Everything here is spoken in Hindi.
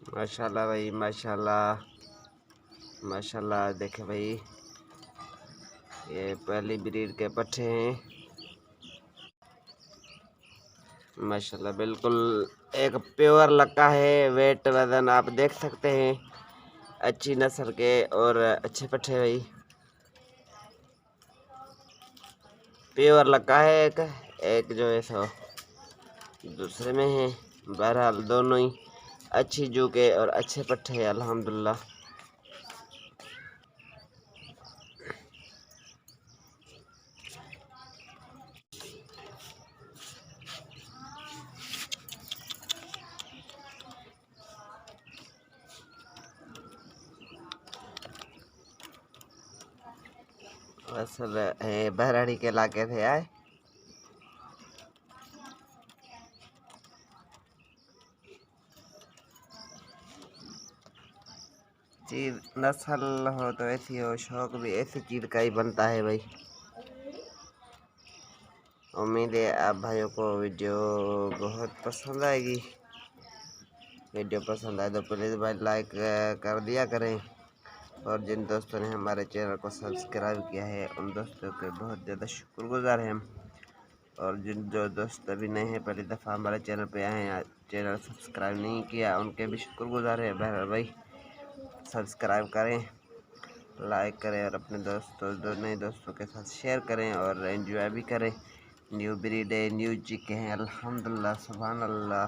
माशाल्लाह भाई, माशाल्लाह माशाल्लाह। देखे भाई, ये पहली ब्रीड के पट्ठे हैं माशाल्लाह। बिल्कुल एक प्योर लक्का है। वेट वजन आप देख सकते हैं, अच्छी नस्ल के और अच्छे पट्ठे भाई। प्योर लक्का है। एक जो है सो दूसरे में है। बहरहाल दोनों ही अच्छी जू के और अच्छे पट्ठे हैं अल्हम्दुलिल्लाह। असल बहराड़ी के इलाके से आए। चीज नस्ल हो तो ऐसी हो, शौक भी ऐसी चीज का ही बनता है भाई। उम्मीद है आप भाइयों को वीडियो बहुत पसंद आएगी। वीडियो पसंद आए तो प्लीज़ भाई लाइक कर दिया करें। और जिन दोस्तों ने हमारे चैनल को सब्सक्राइब किया है उन दोस्तों के बहुत ज़्यादा शुक्रगुजार हैं हम। और जिन जो दोस्त अभी नए हैं, पहली दफ़ा हमारे चैनल पे आए हैं, चैनल सब्सक्राइब नहीं किया, उनके भी शुक्रगुजार है। बहरहाल भाई सब्सक्राइब करें, लाइक करें और अपने दोस्तों नए दोस्तों के साथ शेयर करें और एंजॉय भी करें। न्यू ब्रीड है, न्यू चिक हैं अल्हम्दुलिल्लाह, सुभान अल्लाह।